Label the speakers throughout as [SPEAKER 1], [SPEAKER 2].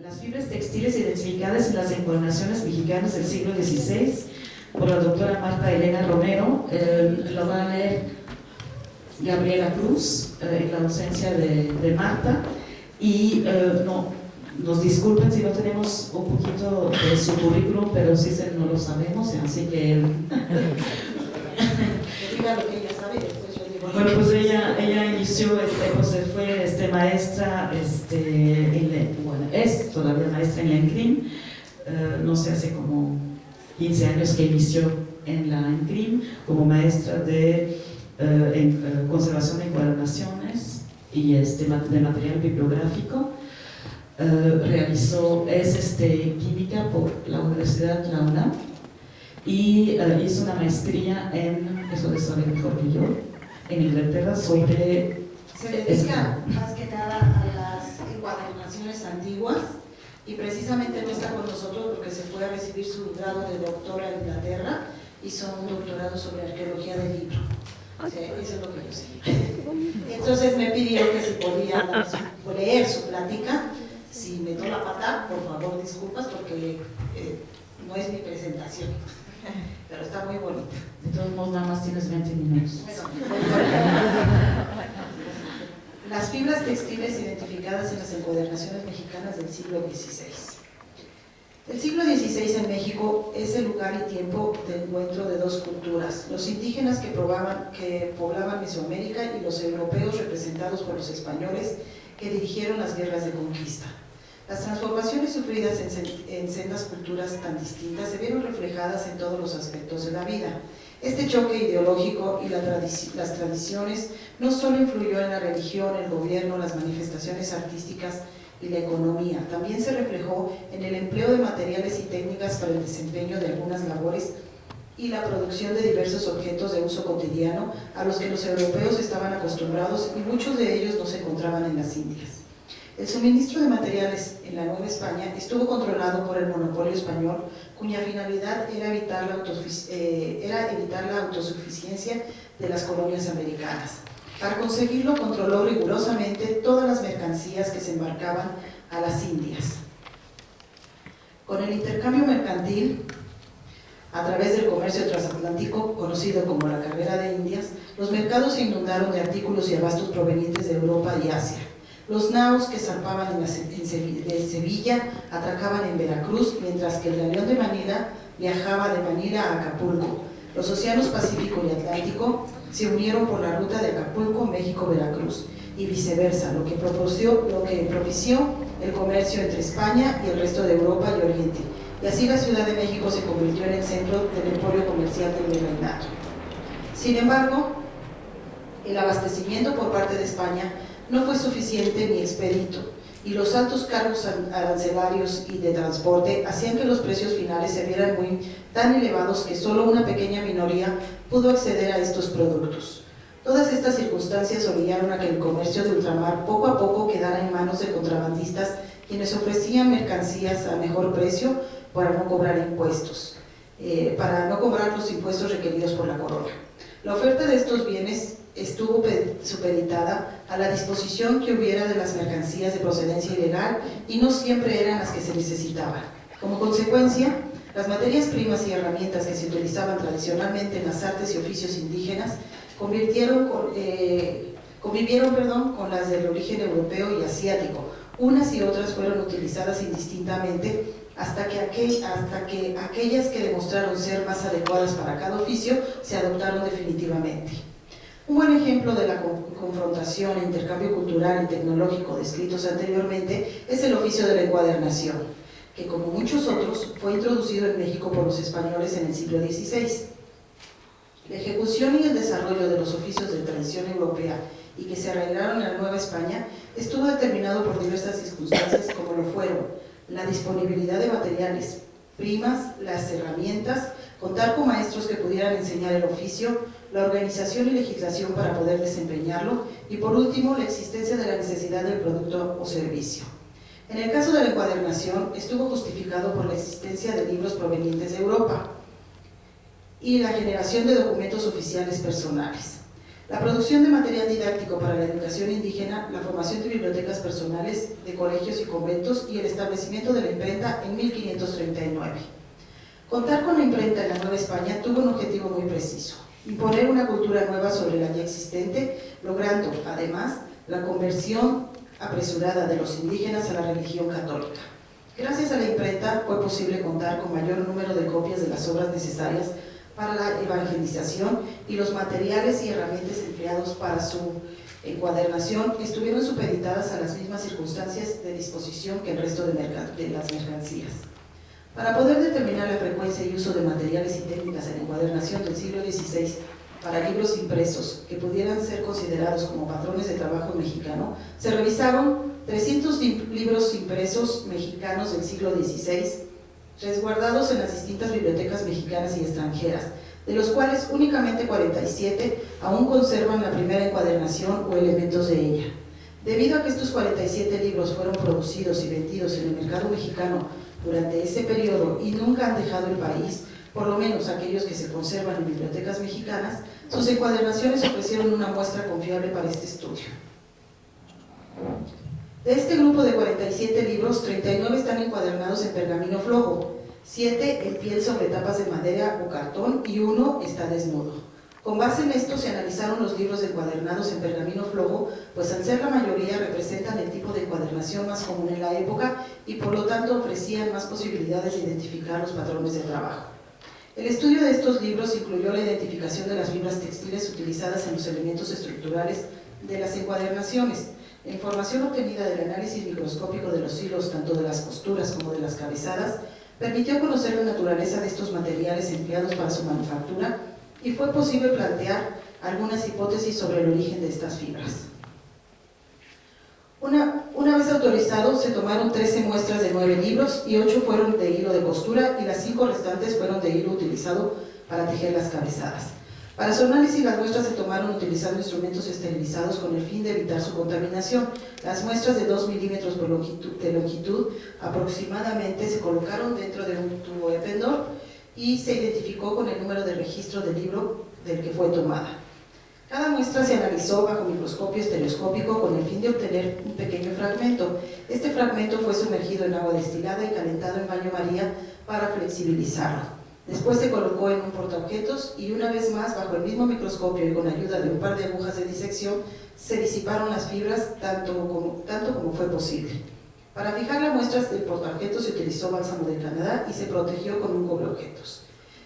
[SPEAKER 1] Las fibras textiles identificadas en las encuadernaciones mexicanas del siglo XVI por la doctora Marta Elena Romero, lo va a leer Gabriela Cruz, en la ausencia de Marta, y nos disculpen si no tenemos un poquito de su currículum, pero sí no lo sabemos, así que... Bueno, pues ella inició, pues fue maestra, es todavía maestra en la ENCRIM, no sé, hace como 15 años que inició en la ENCRIM como maestra de conservación de encuadernaciones y de material bibliográfico. Es química por la Universidad de la UNAM y hizo una maestría eso de saber mejor que yo, en Inglaterra sobre...
[SPEAKER 2] Se dedica más que nada a las encuadernaciones antiguas y precisamente no está con nosotros porque se fue a recibir su grado de doctora en Inglaterra, hizo un doctorado sobre arqueología del libro. Eso es lo que yo sé. Entonces me pidió que si podía leer su plática. Si me toca patar, por favor disculpas porque no es mi presentación, pero está muy bonita.
[SPEAKER 1] De todos modos, nada más tienes 20 minutos.
[SPEAKER 2] Las fibras textiles identificadas en las encuadernaciones mexicanas del siglo XVI. El siglo XVI en México es el lugar y tiempo de encuentro de dos culturas, los indígenas que poblaban Mesoamérica y los europeos representados por los españoles que dirigieron las guerras de conquista. Las transformaciones sufridas en sendas culturas tan distintas se vieron reflejadas en todos los aspectos de la vida. Este choque ideológico y las tradiciones no solo influyó en la religión, el gobierno, las manifestaciones artísticas y la economía, también se reflejó en el empleo de materiales y técnicas para el desempeño de algunas labores y la producción de diversos objetos de uso cotidiano a los que los europeos estaban acostumbrados y muchos de ellos no se encontraban en las Indias. El suministro de materiales en la Nueva España estuvo controlado por el monopolio español, cuya finalidad era evitar la autosuficiencia de las colonias americanas. Para conseguirlo, controló rigurosamente todas las mercancías que se embarcaban a las Indias. Con el intercambio mercantil, a través del comercio transatlántico, conocido como la carrera de Indias, los mercados se inundaron de artículos y abastos provenientes de Europa y Asia. Los naos que zarpaban de Sevilla atracaban en Veracruz, mientras que el galeón de Manila viajaba de Manila a Acapulco. Los océanos Pacífico y Atlántico se unieron por la ruta de Acapulco, México, Veracruz, y viceversa, lo que propició el comercio entre España y el resto de Europa y Oriente. Y así la Ciudad de México se convirtió en el centro del emporio comercial del virreinato. Sin embargo, el abastecimiento por parte de España no fue suficiente ni expedito, y los altos cargos arancelarios y de transporte hacían que los precios finales se vieran tan elevados que solo una pequeña minoría pudo acceder a estos productos. Todas estas circunstancias orillaron a que el comercio de ultramar poco a poco quedara en manos de contrabandistas, quienes ofrecían mercancías a mejor precio para no cobrar impuestos, para no cobrar los impuestos requeridos por la corona. La oferta de estos bienes estuvo supeditada a la disposición que hubiera de las mercancías de procedencia ilegal y no siempre eran las que se necesitaban. Como consecuencia, las materias primas y herramientas que se utilizaban tradicionalmente en las artes y oficios indígenas convivieron con las del origen europeo y asiático. Unas y otras fueron utilizadas indistintamente hasta que aquellas que demostraron ser más adecuadas para cada oficio se adoptaron definitivamente. Un buen ejemplo de la confrontación e intercambio cultural y tecnológico descritos anteriormente es el oficio de la encuadernación, que como muchos otros fue introducido en México por los españoles en el siglo XVI. La ejecución y el desarrollo de los oficios de tradición europea y que se arraigaron en la Nueva España estuvo determinado por diversas circunstancias como lo fueron la disponibilidad de materiales primas, las herramientas, contar con maestros que pudieran enseñar el oficio, la organización y legislación para poder desempeñarlo y por último la existencia de la necesidad del producto o servicio. En el caso de la encuadernación estuvo justificado por la existencia de libros provenientes de Europa y la generación de documentos oficiales personales. La producción de material didáctico para la educación indígena, la formación de bibliotecas personales de colegios y conventos y el establecimiento de la imprenta en 1539. Contar con la imprenta en la Nueva España tuvo un objetivo muy preciso: imponer una cultura nueva sobre la ya existente, logrando, además, la conversión apresurada de los indígenas a la religión católica. Gracias a la imprenta fue posible contar con mayor número de copias de las obras necesarias para la evangelización, y los materiales y herramientas empleados para su encuadernación estuvieron supeditadas a las mismas circunstancias de disposición que el resto de las mercancías. Para poder determinar la frecuencia y uso de materiales y técnicas en encuadernación del siglo XVI para libros impresos que pudieran ser considerados como patrones de trabajo mexicano, se revisaron 300 libros impresos mexicanos del siglo XVI, resguardados en las distintas bibliotecas mexicanas y extranjeras, de los cuales únicamente 47 aún conservan la primera encuadernación o elementos de ella. Debido a que estos 47 libros fueron producidos y vendidos en el mercado mexicano durante ese periodo y nunca han dejado el país, por lo menos aquellos que se conservan en bibliotecas mexicanas, sus encuadernaciones ofrecieron una muestra confiable para este estudio. De este grupo de 47 libros, 39 están encuadernados en pergamino flojo, 7 en piel sobre tapas de madera o cartón y 1 está desnudo. Con base en esto se analizaron los libros encuadernados en pergamino flojo, pues al ser la mayoría representan el tipo de encuadernación más común en la época y por lo tanto ofrecían más posibilidades de identificar los patrones de trabajo. El estudio de estos libros incluyó la identificación de las fibras textiles utilizadas en los elementos estructurales de las encuadernaciones. La información obtenida del análisis microscópico de los hilos, tanto de las costuras como de las cabezadas, permitió conocer la naturaleza de estos materiales empleados para su manufactura y fue posible plantear algunas hipótesis sobre el origen de estas fibras. Una vez autorizado, se tomaron 13 muestras de 9 libros y 8 fueron de hilo de costura y las 5 restantes fueron de hilo utilizado para tejer las cabezadas. Para su análisis, las muestras se tomaron utilizando instrumentos esterilizados con el fin de evitar su contaminación. Las muestras de 2 milímetros de longitud aproximadamente se colocaron dentro de un tubo de pendor y se identificó con el número de registro del libro del que fue tomada. Cada muestra se analizó bajo microscopio estereoscópico con el fin de obtener un pequeño fragmento. Este fragmento fue sumergido en agua destilada y calentado en baño María para flexibilizarlo. Después se colocó en un portaobjetos y una vez más, bajo el mismo microscopio y con ayuda de un par de agujas de disección, se disiparon las fibras tanto como fue posible. Para fijar las muestras del portaobjetos se utilizó bálsamo de Canadá y se protegió con un cubreobjetos.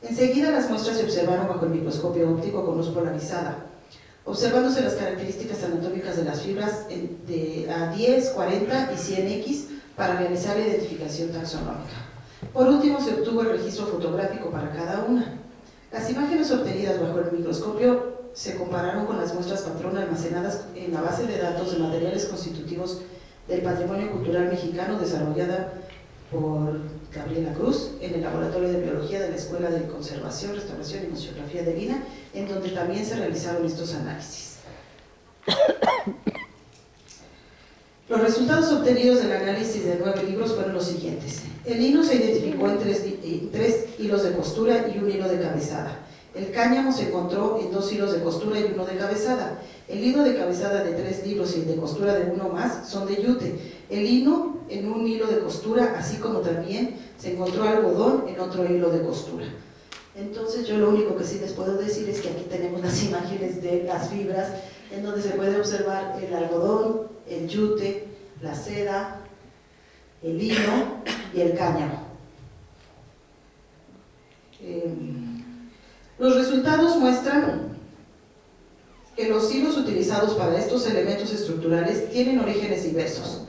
[SPEAKER 2] Enseguida las muestras se observaron bajo el microscopio óptico con luz polarizada, observándose las características anatómicas de las fibras de a 10, 40 y 100X para realizar la identificación taxonómica. Por último, se obtuvo el registro fotográfico para cada una. Las imágenes obtenidas bajo el microscopio se compararon con las muestras patrón almacenadas en la base de datos de materiales constitutivos del patrimonio cultural mexicano desarrollada por Gabriela Cruz en el Laboratorio de Biología de la Escuela de Conservación, Restauración y Museografía de Lina, en donde también se realizaron estos análisis. Los resultados obtenidos del análisis de 9 libros fueron los siguientes. El lino se identificó en 3 hilos de costura y un hilo de cabezada. El cáñamo se encontró en 2 hilos de costura y 1 de cabezada. El hilo de cabezada de 3 libros y el de costura de 1 más son de yute. El lino en un hilo de costura, así como también se encontró algodón en otro hilo de costura. Entonces yo lo único que sí les puedo decir es que aquí tenemos las imágenes de las fibras en donde se puede observar el algodón, el yute, la seda, el lino y el cáñamo. Los resultados muestran que los hilos utilizados para estos elementos estructurales tienen orígenes diversos.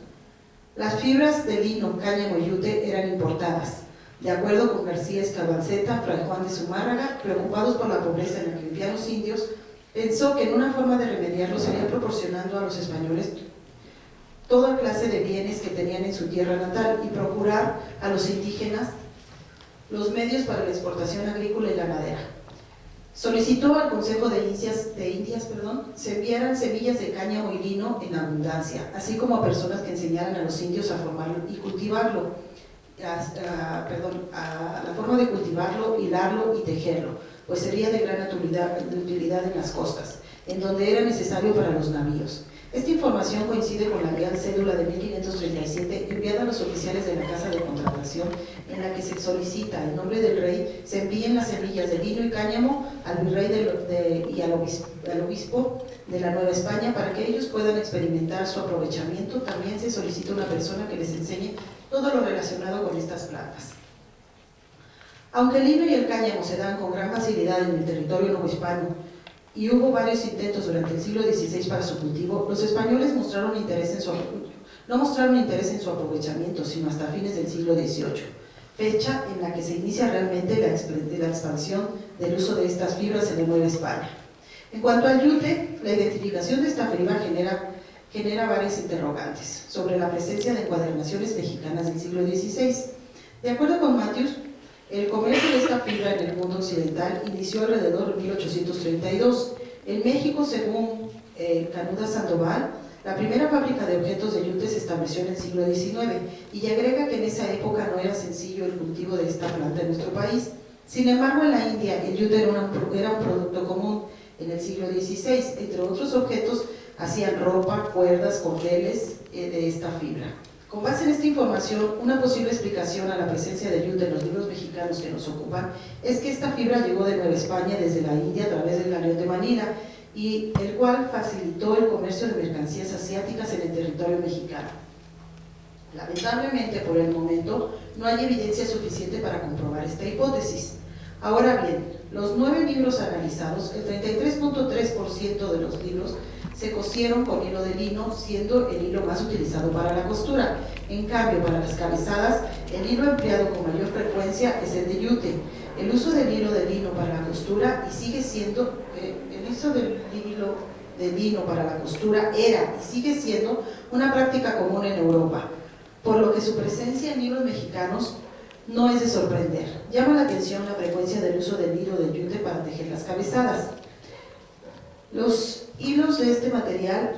[SPEAKER 2] Las fibras de lino, cáñamo y yute eran importadas. De acuerdo con García Escabalceta, Fray Juan de Zumárraga, preocupados por la pobreza en la que vivían los indios, pensó que en una forma de remediarlo sería proporcionando a los españoles toda clase de bienes que tenían en su tierra natal y procurar a los indígenas los medios para la exportación agrícola y ganadera. Solicitó al Consejo de Indias, se enviaran semillas de cáñamo y lino en abundancia, así como a personas que enseñaran a los indios a formarlo y cultivarlo, la forma de cultivarlo, hilarlo y tejerlo, pues sería de gran utilidad en las costas. en donde era necesario para los navíos. Esta información coincide con la Real Cédula de 1537 enviada a los oficiales de la Casa de Contratación, en la que se solicita en nombre del rey se envíen las semillas de lino y cáñamo al virrey y al obispo de la Nueva España para que ellos puedan experimentar su aprovechamiento. También se solicita una persona que les enseñe todo lo relacionado con estas plantas. Aunque el lino y el cáñamo se dan con gran facilidad en el territorio novohispano y hubo varios intentos durante el siglo XVI para su cultivo, los españoles no mostraron interés en su aprovechamiento, sino hasta fines del siglo XVIII, fecha en la que se inicia realmente la expansión del uso de estas fibras en la Nueva España. En cuanto al yute, la identificación de esta fibra genera varias interrogantes sobre la presencia de encuadernaciones mexicanas del siglo XVI. De acuerdo con Matthews, el comercio de esta fibra en el mundo occidental inició alrededor de 1832. En México, según Canudas Sandoval, la primera fábrica de objetos de yute se estableció en el siglo XIX y agrega que en esa época no era sencillo el cultivo de esta planta en nuestro país. Sin embargo, en la India el yute era un producto común. En el siglo XVI, entre otros objetos, hacían ropa, cuerdas, cordeles de esta fibra. Con base en esta información, una posible explicación a la presencia de yute en los libros mexicanos que nos ocupan es que esta fibra llegó de Nueva España desde la India a través del galeón de Manila, y el cual facilitó el comercio de mercancías asiáticas en el territorio mexicano. Lamentablemente, por el momento, no hay evidencia suficiente para comprobar esta hipótesis. Ahora bien, los 9 libros analizados, el 33.3% de los libros se cosieron con hilo de lino, siendo el hilo más utilizado para la costura. En cambio, para las cabezadas, el hilo empleado con mayor frecuencia es el de yute. El uso del hilo de lino para la costura sigue siendo una práctica común en Europa, por lo que su presencia en libros mexicanos no es de sorprender. Llama la atención la frecuencia del uso del hilo de yute para tejer las cabezadas. Los hilos de este material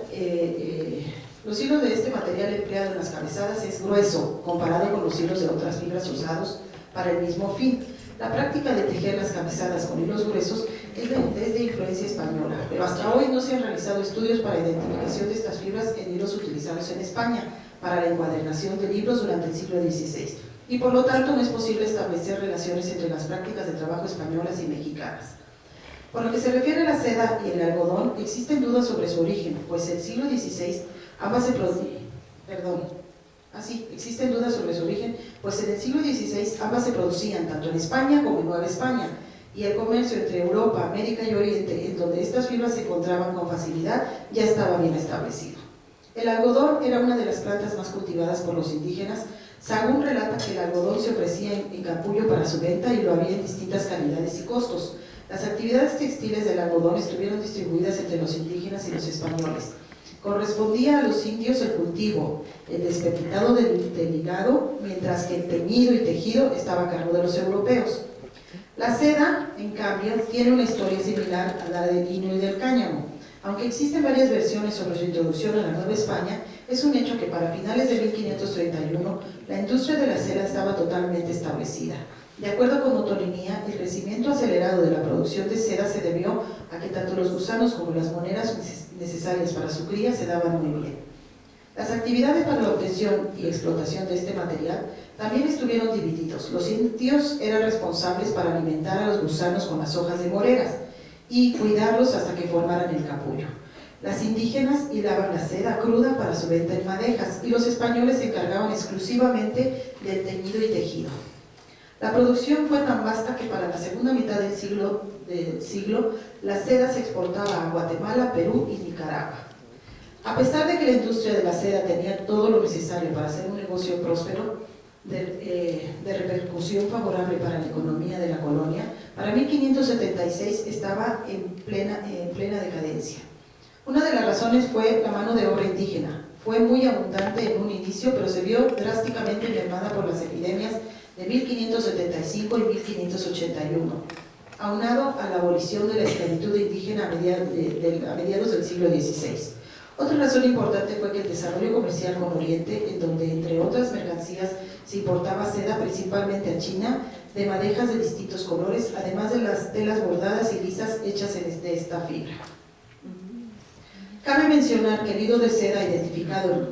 [SPEAKER 2] empleado en las cabezadas es grueso comparado con los hilos de otras fibras usados para el mismo fin. La práctica de tejer las cabezadas con hilos gruesos es de influencia española, pero hasta hoy no se han realizado estudios para identificación de estas fibras en hilos utilizados en España para la encuadernación de libros durante el siglo XVI, y por lo tanto no es posible establecer relaciones entre las prácticas de trabajo españolas y mexicanas. Por lo que se refiere a la seda y el algodón, existen dudas sobre su origen, pues en el siglo XVI ambas se producían tanto en España como en Nueva España, y el comercio entre Europa, América y Oriente, en donde estas fibras se encontraban con facilidad, ya estaba bien establecido. El algodón era una de las plantas más cultivadas por los indígenas. Sahagún relata que el algodón se ofrecía en capullo para su venta y lo había en distintas calidades y costos. Las actividades textiles del algodón estuvieron distribuidas entre los indígenas y los españoles. Correspondía a los indios el cultivo, el despepitado del hilado, mientras que el teñido y tejido estaba a cargo de los europeos. La seda, en cambio, tiene una historia similar a la del lino y del cáñamo. Aunque existen varias versiones sobre su introducción a la Nueva España, es un hecho que para finales de 1531 la industria de la seda estaba totalmente establecida. De acuerdo con Motolinía, el crecimiento acelerado de la producción de seda se debió a que tanto los gusanos como las monedas necesarias para su cría se daban muy bien. Las actividades para la obtención y explotación de este material también estuvieron divididos. Los indios eran responsables para alimentar a los gusanos con las hojas de moreras y cuidarlos hasta que formaran el capullo. Las indígenas hilaban la seda cruda para su venta en madejas, y los españoles se encargaban exclusivamente del teñido y tejido. La producción fue tan vasta que para la segunda mitad del siglo la seda se exportaba a Guatemala, Perú y Nicaragua. A pesar de que la industria de la seda tenía todo lo necesario para hacer un negocio próspero, de repercusión favorable para la economía de la colonia, para 1576 estaba en plena decadencia. Una de las razones fue la mano de obra indígena. Fue muy abundante en un inicio, pero se vio drásticamente mermada por las epidemias de 1575 y 1581, aunado a la abolición de la esclavitud indígena a mediados del siglo XVI. Otra razón importante fue que el desarrollo comercial con Oriente, en donde entre otras mercancías se importaba seda principalmente a China, de madejas de distintos colores, además de las telas bordadas y lisas hechas de esta fibra. Cabe mencionar que el hilo de seda identificado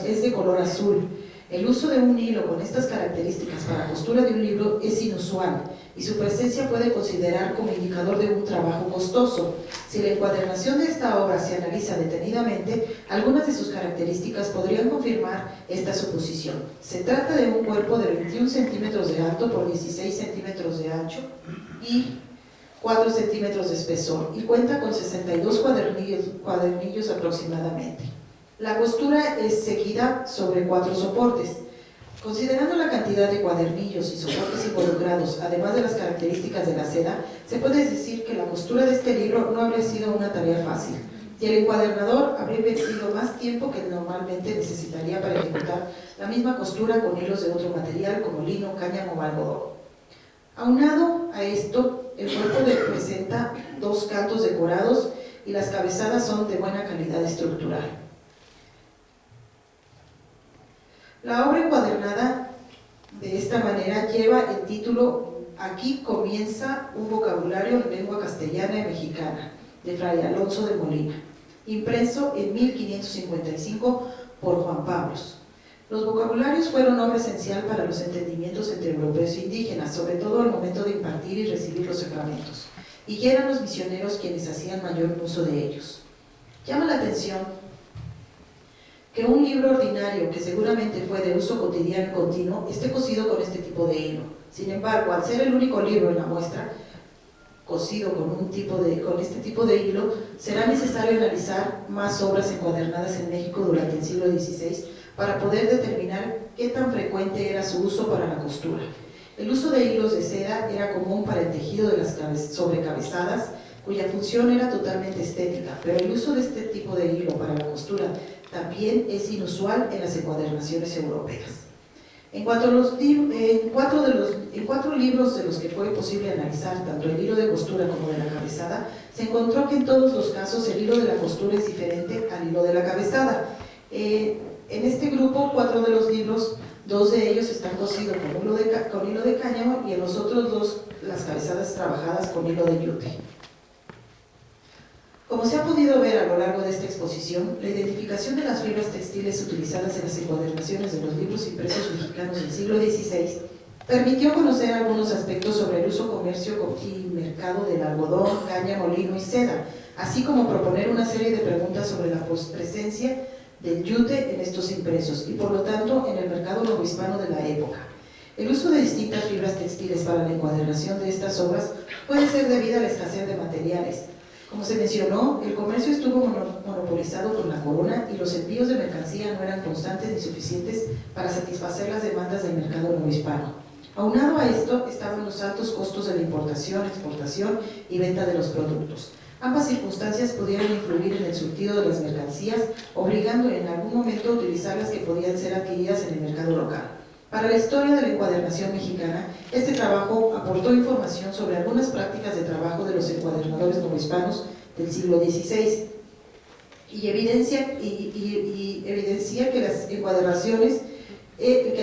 [SPEAKER 2] es de color azul. El uso de un hilo con estas características para costura de un libro es inusual y su presencia puede considerar como indicador de un trabajo costoso. Si la encuadernación de esta obra se analiza detenidamente, algunas de sus características podrían confirmar esta suposición. Se trata de un cuerpo de 21 centímetros de alto por 16 centímetros de ancho y 4 centímetros de espesor y cuenta con 62 cuadernillos aproximadamente. La costura es seguida sobre 4 soportes. Considerando la cantidad de cuadernillos y soportes involucrados, además de las características de la seda, se puede decir que la costura de este libro no habría sido una tarea fácil, y el encuadernador habría invertido más tiempo que normalmente necesitaría para ejecutar la misma costura con hilos de otro material como lino, cáñamo o algodón. Aunado a esto, el cuerpo presenta 2 cantos decorados y las cabezadas son de buena calidad estructural. La obra encuadernada de esta manera lleva el título "Aquí comienza un vocabulario en lengua castellana y mexicana", de Fray Alonso de Molina, impreso en 1555 por Juan Pablos. Los vocabularios fueron obra esencial para los entendimientos entre europeos e indígenas, sobre todo al momento de impartir y recibir los sacramentos, y eran los misioneros quienes hacían mayor uso de ellos. Llama la atención que un libro ordinario, que seguramente fue de uso cotidiano y continuo, esté cosido con este tipo de hilo. Sin embargo, al ser el único libro en la muestra cosido con este tipo de hilo, será necesario analizar más obras encuadernadas en México durante el siglo XVI para poder determinar qué tan frecuente era su uso para la costura. El uso de hilos de seda era común para el tejido de las sobrecabezadas, cuya función era totalmente estética, pero el uso de este tipo de hilo para la costura también es inusual en las encuadernaciones europeas. En 4 libros de los que fue posible analizar tanto el hilo de costura como de la cabezada, se encontró que en todos los casos el hilo de la costura es diferente al hilo de la cabezada. En este grupo, 4 de los libros, 2 de ellos están cosidos con hilo de cáñamo y en los otros 2 las cabezadas trabajadas con hilo de yute. Como se ha podido ver a lo largo de esta exposición, la identificación de las fibras textiles utilizadas en las encuadernaciones de los libros impresos mexicanos del siglo XVI permitió conocer algunos aspectos sobre el uso, comercio y mercado del algodón, cáñamo, lino y seda, así como proponer una serie de preguntas sobre la presencia del yute en estos impresos y por lo tanto en el mercado novohispano de la época. El uso de distintas fibras textiles para la encuadernación de estas obras puede ser debido a la escasez de materiales. Como se mencionó, el comercio estuvo monopolizado por la corona y los envíos de mercancía no eran constantes ni suficientes para satisfacer las demandas del mercado novohispano. Aunado a esto estaban los altos costos de la importación, exportación y venta de los productos. Ambas circunstancias pudieron influir en el surtido de las mercancías, obligando en algún momento a utilizar las que podían ser adquiridas en el mercado local. Para la historia de la encuadernación mexicana, este trabajo aportó información sobre algunas prácticas de trabajo de los encuadernadores novohispanos del siglo XVI y evidencia que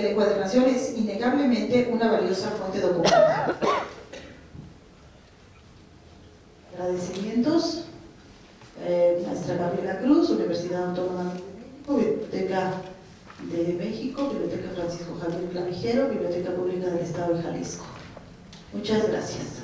[SPEAKER 2] la encuadernación es innegablemente una valiosa fuente documental. Agradecimientos. Maestra Gabriela Cruz, Universidad Autónoma de México, Biblioteca de México, Biblioteca Francisco Javier Clavijero, Biblioteca Pública del Estado de Jalisco. Muchas gracias.